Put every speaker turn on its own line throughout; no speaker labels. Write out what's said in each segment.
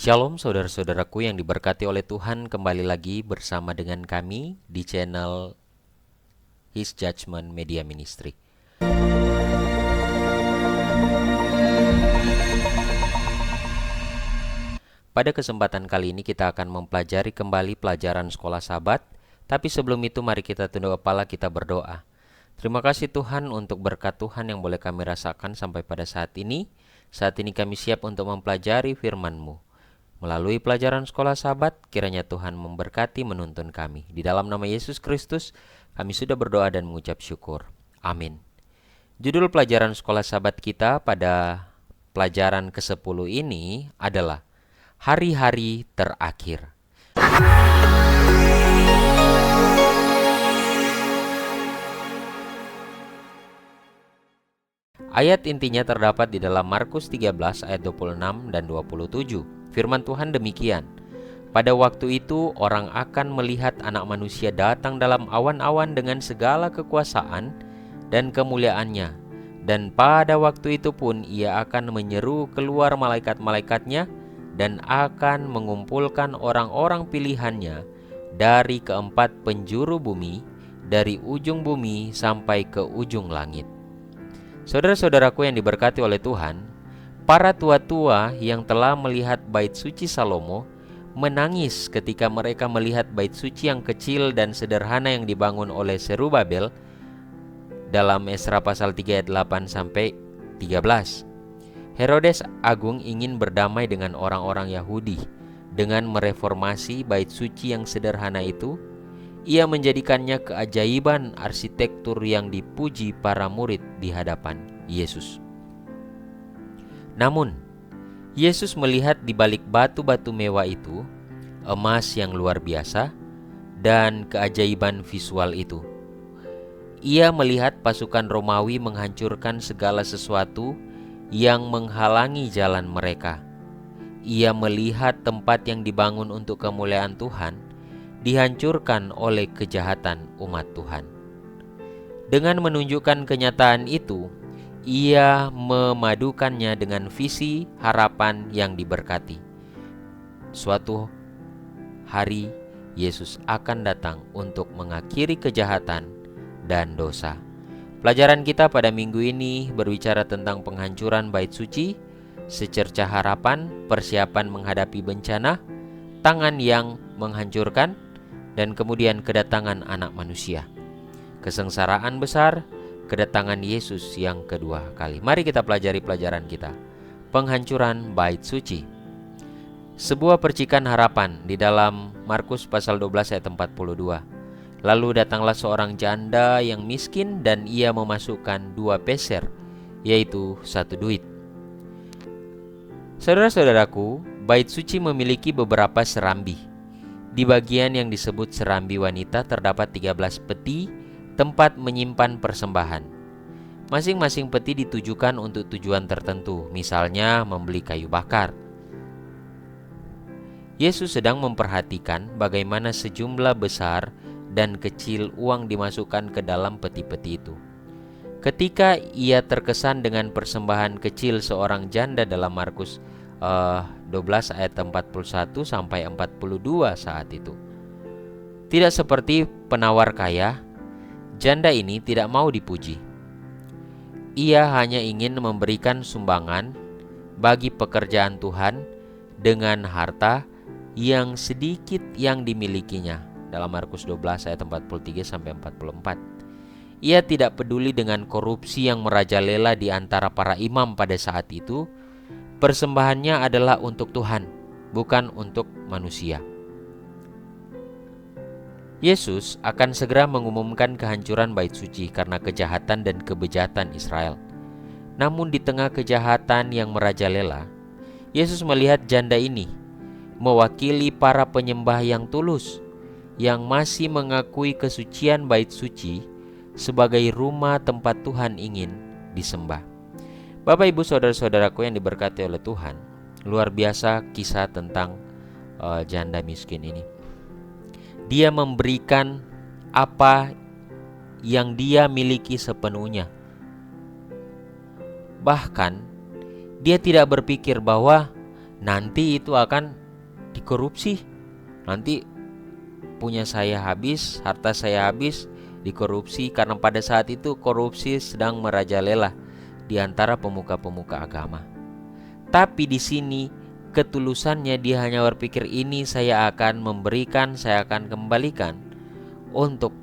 Shalom saudara-saudaraku yang diberkati oleh Tuhan, kembali lagi bersama dengan kami di channel His Judgment Media Ministry. Pada kesempatan kali ini kita akan mempelajari kembali pelajaran sekolah Sabat. Tapi sebelum itu mari kita tunduk kepala, kita berdoa. Terima kasih Tuhan untuk berkat Tuhan yang boleh kami rasakan sampai pada saat ini. Saat ini kami siap untuk mempelajari firman-Mu. Melalui pelajaran sekolah Sabat, kiranya Tuhan memberkati menuntun kami. Di dalam nama Yesus Kristus, kami sudah berdoa dan mengucap syukur. Amin. Judul pelajaran sekolah Sabat kita pada pelajaran ke-10 ini adalah Hari-hari Terakhir. Ayat intinya terdapat di dalam Markus 13 ayat 26 dan 27. Firman Tuhan demikian, "Pada waktu itu orang akan melihat Anak Manusia datang dalam awan-awan dengan segala kekuasaan dan kemuliaannya. Dan pada waktu itu pun ia akan menyeru keluar malaikat-malaikatnya dan akan mengumpulkan orang-orang pilihannya dari keempat penjuru bumi, dari ujung bumi sampai ke ujung langit." Saudara-saudaraku yang diberkati oleh Tuhan, para tua-tua yang telah melihat bait suci Salomo menangis ketika mereka melihat bait suci yang kecil dan sederhana yang dibangun oleh Zerubabel dalam Esra pasal 3 ayat 8 sampai 13. Herodes Agung ingin berdamai dengan orang-orang Yahudi dengan mereformasi bait suci yang sederhana itu. Ia menjadikannya keajaiban arsitektur yang dipuji para murid di hadapan Yesus. Namun, Yesus melihat di balik batu-batu mewah itu, emas yang luar biasa, dan keajaiban visual itu. Ia melihat pasukan Romawi menghancurkan segala sesuatu yang menghalangi jalan mereka. Ia melihat tempat yang dibangun untuk kemuliaan Tuhan dihancurkan oleh kejahatan umat Tuhan. Dengan menunjukkan kenyataan itu, ia memadukannya dengan visi harapan yang diberkati. Suatu hari Yesus akan datang untuk mengakhiri kejahatan dan dosa. Pelajaran kita pada minggu ini berbicara tentang penghancuran bait suci, secercah harapan, persiapan menghadapi bencana, tangan yang menghancurkan, dan kemudian kedatangan Anak Manusia. Kesengsaraan besar, kedatangan Yesus yang kedua kali. Mari kita pelajari pelajaran kita. Penghancuran bait suci. Sebuah percikan harapan di dalam Markus pasal 12 ayat 42. Lalu datanglah seorang janda yang miskin dan ia memasukkan 2 peser, yaitu 1 duit. Saudara-saudaraku, bait suci memiliki beberapa serambi. Di bagian yang disebut serambi wanita terdapat 13 peti tempat menyimpan persembahan. Masing-masing peti ditujukan untuk tujuan tertentu, misalnya membeli kayu bakar. Yesus sedang memperhatikan bagaimana sejumlah besar dan kecil uang dimasukkan ke dalam peti-peti itu. Ketika ia terkesan dengan persembahan kecil seorang janda dalam Markus 12 ayat 41 sampai 42 saat itu. Tidak seperti penawar kaya, janda ini tidak mau dipuji. Ia hanya ingin memberikan sumbangan bagi pekerjaan Tuhan dengan harta yang sedikit yang dimilikinya. Dalam Markus 12 ayat 43 sampai 44. Ia tidak peduli dengan korupsi yang merajalela di antara para imam pada saat itu. Persembahannya adalah untuk Tuhan, bukan untuk manusia. Yesus akan segera mengumumkan kehancuran bait suci karena kejahatan dan kebejatan Israel. Namun di tengah kejahatan yang merajalela, Yesus melihat janda ini mewakili para penyembah yang tulus, yang masih mengakui kesucian bait suci sebagai rumah tempat Tuhan ingin disembah. Bapak, Ibu, saudara-saudaraku yang diberkati oleh Tuhan, luar biasa kisah tentang janda miskin ini. Dia memberikan apa yang dia miliki sepenuhnya. Bahkan dia tidak berpikir bahwa nanti itu akan dikorupsi. Nanti punya saya habis, harta saya habis, dikorupsi, karena pada saat itu korupsi sedang merajalela di antara pemuka-pemuka agama. Tapi di sini ketulusannya dia hanya berpikir, ini saya akan memberikan, saya akan kembalikan untuk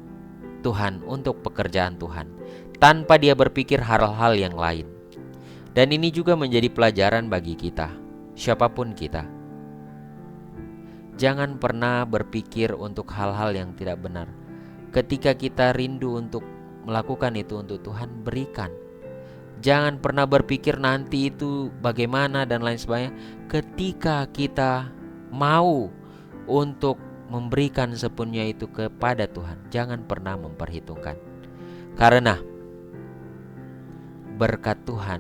Tuhan, untuk pekerjaan Tuhan, tanpa dia berpikir hal-hal yang lain. Dan ini juga menjadi pelajaran bagi kita, siapapun kita. Jangan pernah berpikir untuk hal-hal yang tidak benar. Ketika kita rindu untuk melakukan itu untuk Tuhan, berikan. Jangan pernah berpikir nanti itu bagaimana dan lain sebagainya. Ketika kita mau untuk memberikan sepenuhnya itu kepada Tuhan, jangan pernah memperhitungkan. Karena berkat Tuhan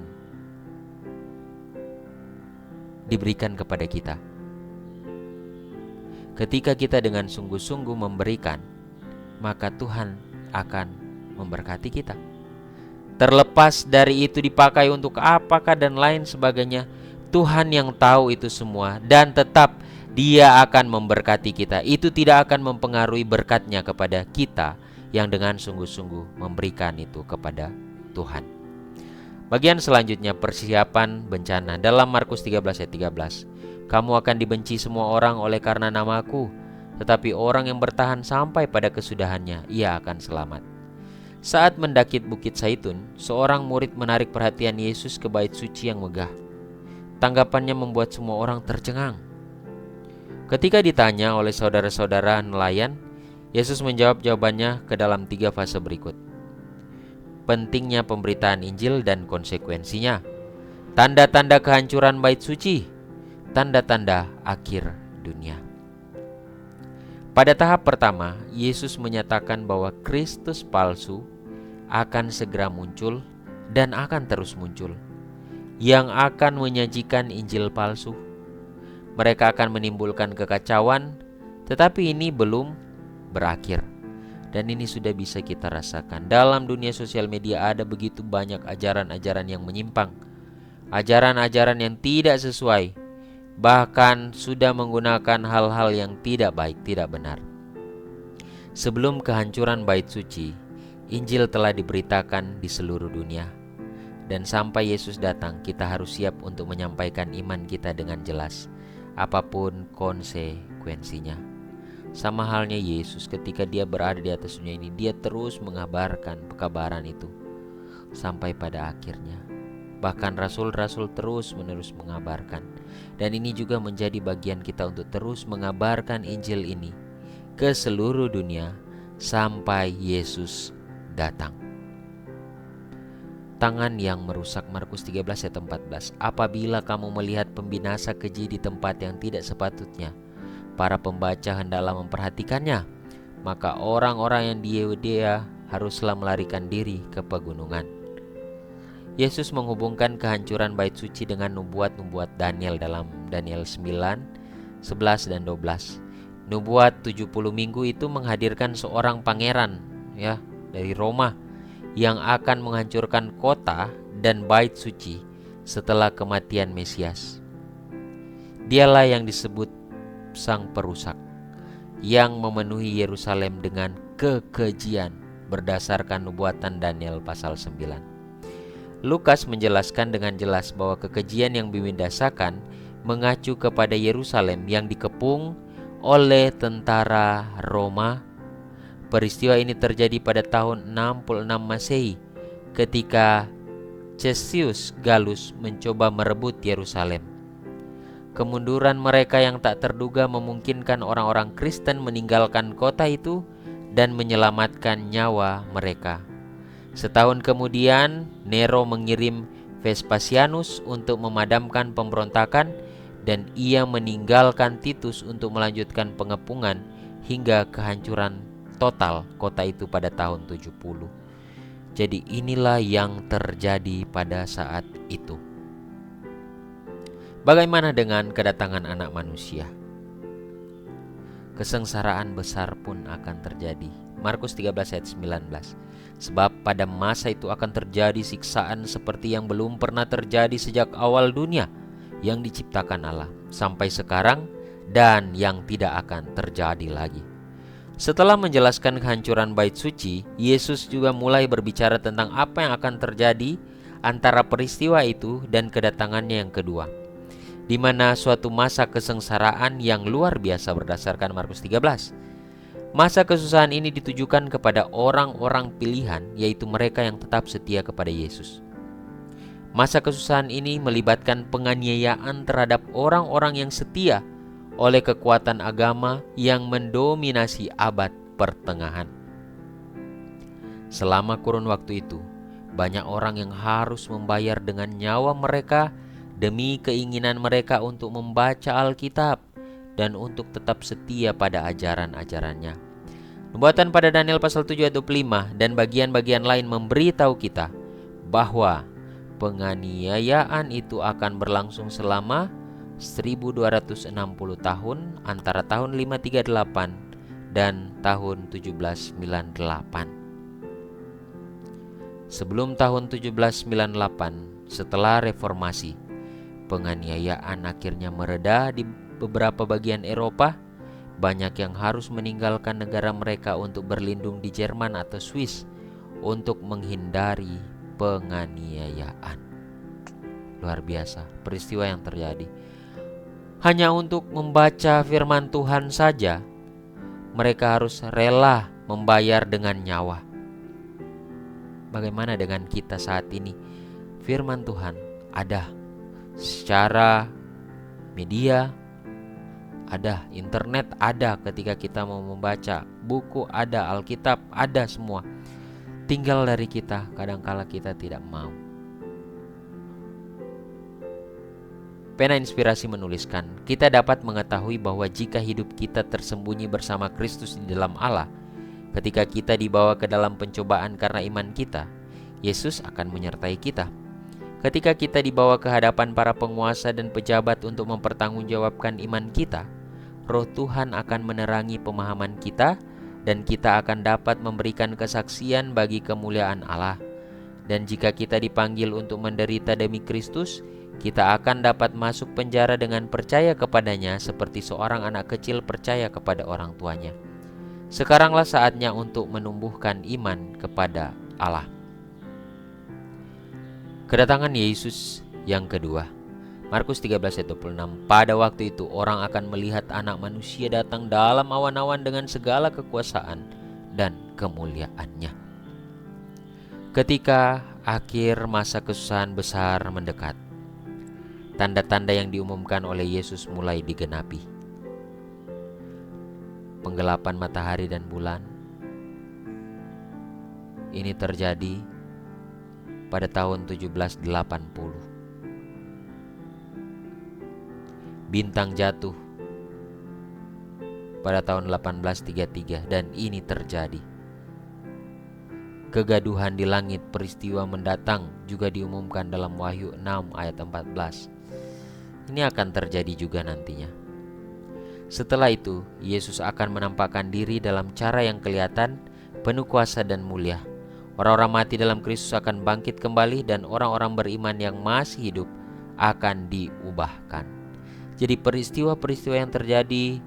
diberikan kepada kita. Ketika kita dengan sungguh-sungguh memberikan, maka Tuhan akan memberkati kita. Terlepas dari itu dipakai untuk apakah dan lain sebagainya, Tuhan yang tahu itu semua, dan tetap Dia akan memberkati kita. Itu tidak akan mempengaruhi berkatnya kepada kita yang dengan sungguh-sungguh memberikan itu kepada Tuhan. Bagian selanjutnya, persiapan bencana. Dalam Markus 13 ayat 13, kamu akan dibenci semua orang oleh karena namaku, tetapi orang yang bertahan sampai pada kesudahannya, ia akan selamat. Saat mendaki Bukit Zaitun, seorang murid menarik perhatian Yesus ke bait suci yang megah. Tanggapannya membuat semua orang tercengang. Ketika ditanya oleh saudara-saudara nelayan, Yesus menjawab jawabannya ke dalam 3 fase berikut. Pentingnya pemberitaan Injil dan konsekuensinya, tanda-tanda kehancuran bait suci, tanda-tanda akhir dunia. Pada tahap pertama, Yesus menyatakan bahwa Kristus palsu akan segera muncul dan akan terus muncul, yang akan menyajikan Injil palsu. Mereka akan menimbulkan kekacauan, tetapi ini belum berakhir. Dan ini sudah bisa kita rasakan. Dalam dunia sosial media ada begitu banyak ajaran-ajaran yang menyimpang, ajaran-ajaran yang tidak sesuai, bahkan sudah menggunakan hal-hal yang tidak baik, tidak benar. Sebelum kehancuran bait suci, Injil telah diberitakan di seluruh dunia. Dan sampai Yesus datang, kita harus siap untuk menyampaikan iman kita dengan jelas, apapun konsekuensinya. Sama halnya Yesus ketika dia berada di atas dunia ini, dia terus mengabarkan pekabaran itu sampai pada akhirnya. Bahkan rasul-rasul terus-menerus mengabarkan. Dan ini juga menjadi bagian kita untuk terus mengabarkan Injil ini ke seluruh dunia sampai Yesus datang. Tangan yang merusak, Markus 13 ayat 14. Apabila kamu melihat pembinasa keji di tempat yang tidak sepatutnya, para pembaca hendaklah memperhatikannya. Maka orang-orang yang di Yudea haruslah melarikan diri ke pegunungan. Yesus menghubungkan kehancuran bait suci dengan nubuat-nubuat Daniel dalam Daniel 9, 11 dan 12. Nubuat 70 minggu itu menghadirkan seorang pangeran dari Roma yang akan menghancurkan kota dan bait suci setelah kematian Mesias. Dialah yang disebut sang perusak, yang memenuhi Yerusalem dengan kekejian berdasarkan nubuatan Daniel pasal 9. Lukas menjelaskan dengan jelas bahwa kekejian yang dibinasakan mengacu kepada Yerusalem yang dikepung oleh tentara Roma. Peristiwa ini terjadi pada tahun 66 Masehi ketika Caesius Gallus mencoba merebut Yerusalem. Kemunduran mereka yang tak terduga memungkinkan orang-orang Kristen meninggalkan kota itu dan menyelamatkan nyawa mereka. Setahun kemudian, Nero mengirim Vespasianus untuk memadamkan pemberontakan, dan ia meninggalkan Titus untuk melanjutkan pengepungan hingga kehancuran total kota itu pada tahun 70. Jadi inilah yang terjadi pada saat itu. Bagaimana dengan kedatangan Anak Manusia? Kesengsaraan besar pun akan terjadi. Markus 13 ayat 19. Sebab pada masa itu akan terjadi siksaan seperti yang belum pernah terjadi sejak awal dunia yang diciptakan Allah. sampai sekarang, dan yang tidak akan terjadi lagi. Setelah menjelaskan kehancuran bait suci, Yesus juga mulai berbicara tentang apa yang akan terjadi antara peristiwa itu dan kedatangannya yang kedua, di mana suatu masa kesengsaraan yang luar biasa berdasarkan Markus 13. Masa kesusahan ini ditujukan kepada orang-orang pilihan, yaitu mereka yang tetap setia kepada Yesus. Masa kesusahan ini melibatkan penganiayaan terhadap orang-orang yang setia oleh kekuatan agama yang mendominasi abad pertengahan. Selama kurun waktu itu, banyak orang yang harus membayar dengan nyawa mereka demi keinginan mereka untuk membaca Alkitab dan untuk tetap setia pada ajaran-ajarannya. Nubuatan pada Daniel pasal 7 ayat 25 dan bagian-bagian lain memberitahu kita bahwa penganiayaan itu akan berlangsung selama 1260 tahun antara tahun 538 dan tahun 1798. Sebelum tahun 1798, setelah reformasi, penganiayaan akhirnya mereda di beberapa bagian Eropa. Banyak yang harus meninggalkan negara mereka untuk berlindung di Jerman atau Swiss untuk menghindari penganiayaan. Luar biasa peristiwa yang terjadi. Hanya untuk membaca firman Tuhan saja, mereka harus rela membayar dengan nyawa. Bagaimana dengan kita saat ini? Firman Tuhan ada secara media, ada internet, ada ketika kita mau membaca buku, ada Alkitab, ada semua. Tinggal dari kita, kadangkala kita tidak mau. Pena Inspirasi menuliskan, kita dapat mengetahui bahwa jika hidup kita tersembunyi bersama Kristus di dalam Allah, ketika kita dibawa ke dalam pencobaan karena iman kita, Yesus akan menyertai kita. Ketika kita dibawa ke hadapan para penguasa dan pejabat untuk mempertanggungjawabkan iman kita, Roh Tuhan akan menerangi pemahaman kita dan kita akan dapat memberikan kesaksian bagi kemuliaan Allah. Dan jika kita dipanggil untuk menderita demi Kristus, kita akan dapat masuk penjara dengan percaya kepadanya seperti seorang anak kecil percaya kepada orang tuanya. Sekaranglah saatnya untuk menumbuhkan iman kepada Allah. Kedatangan Yesus yang kedua. Markus 13 ayat 26. Pada waktu itu orang akan melihat Anak Manusia datang dalam awan-awan dengan segala kekuasaan dan kemuliaannya. Ketika akhir masa kesusahan besar mendekat, tanda-tanda yang diumumkan oleh Yesus mulai digenapi. Penggelapan matahari dan bulan ini terjadi pada tahun 1780. Bintang jatuh pada tahun 1833 dan ini terjadi. Kegaduhan di langit, peristiwa mendatang juga diumumkan dalam Wahyu 6 ayat 14. Ini akan terjadi juga nantinya. Setelah itu, Yesus akan menampakkan diri dalam cara yang kelihatan, penuh kuasa dan mulia. Orang-orang mati dalam Kristus akan bangkit kembali dan orang-orang beriman yang masih hidup akan diubahkan. Jadi peristiwa-peristiwa yang terjadi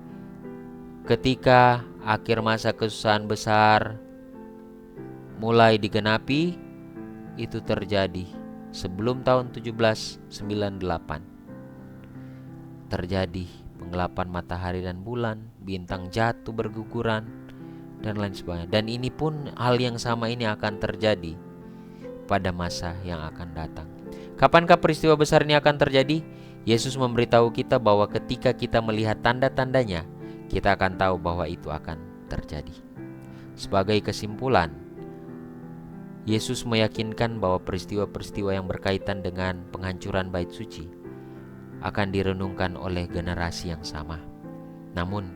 ketika akhir masa kesusahan besar mulai digenapi, itu terjadi sebelum tahun 1798. Terjadi penggelapan matahari dan bulan, bintang jatuh berguguran, dan lain sebagainya. Dan ini pun hal yang sama ini akan terjadi pada masa yang akan datang. Kapankah peristiwa besar ini akan terjadi? Yesus memberitahu kita bahwa ketika kita melihat tanda-tandanya, kita akan tahu bahwa itu akan terjadi. Sebagai kesimpulan, Yesus meyakinkan bahwa peristiwa-peristiwa yang berkaitan dengan penghancuran bait suci akan direnungkan oleh generasi yang sama. Namun,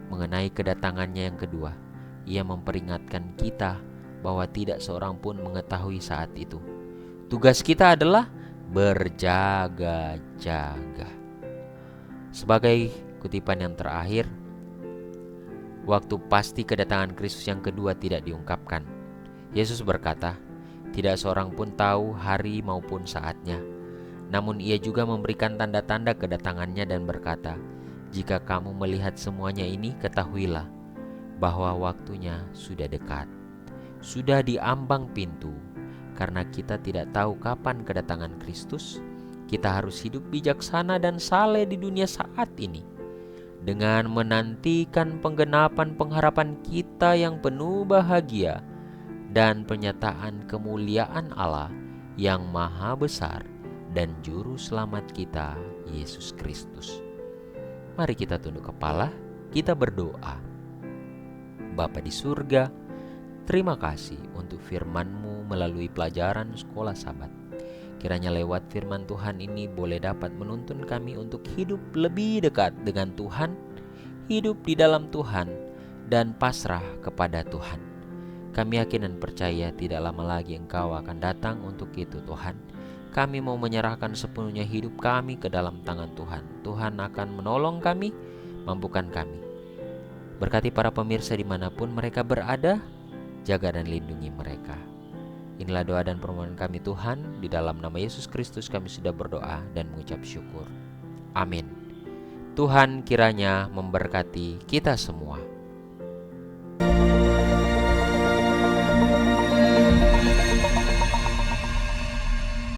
mengenai kedatangannya yang kedua, Ia memperingatkan kita bahwa tidak seorang pun mengetahui saat itu. Tugas kita adalah berjaga-jaga. Sebagai kutipan yang terakhir, waktu pasti kedatangan Kristus yang kedua tidak diungkapkan. Yesus berkata, tidak seorang pun tahu hari maupun saatnya. Namun ia juga memberikan tanda-tanda kedatangannya dan berkata, "Jika kamu melihat semuanya ini, ketahuilah bahwa waktunya sudah dekat. Sudah di ambang pintu. Karena kita tidak tahu kapan kedatangan Kristus, kita harus hidup bijaksana dan saleh di dunia saat ini, dengan menantikan penggenapan pengharapan kita yang penuh bahagia dan penyataan kemuliaan Allah yang maha besar dan juru selamat kita, Yesus Kristus." Mari kita tunduk kepala, kita berdoa. Bapa di surga, terima kasih untuk firman-Mu melalui pelajaran sekolah Sabat. Kiranya lewat firman Tuhan ini boleh dapat menuntun kami untuk hidup lebih dekat dengan Tuhan, hidup di dalam Tuhan, dan pasrah kepada Tuhan. Kami yakin dan percaya tidak lama lagi Engkau akan datang untuk itu, Tuhan. Kami mau menyerahkan sepenuhnya hidup kami ke dalam tangan Tuhan. Tuhan akan menolong kami, mampukan kami. Berkati para pemirsa dimanapun mereka berada, jaga dan lindungi mereka. Inilah doa dan permohonan kami Tuhan, di dalam nama Yesus Kristus kami sudah berdoa dan mengucap syukur. Amin. Tuhan kiranya memberkati kita semua.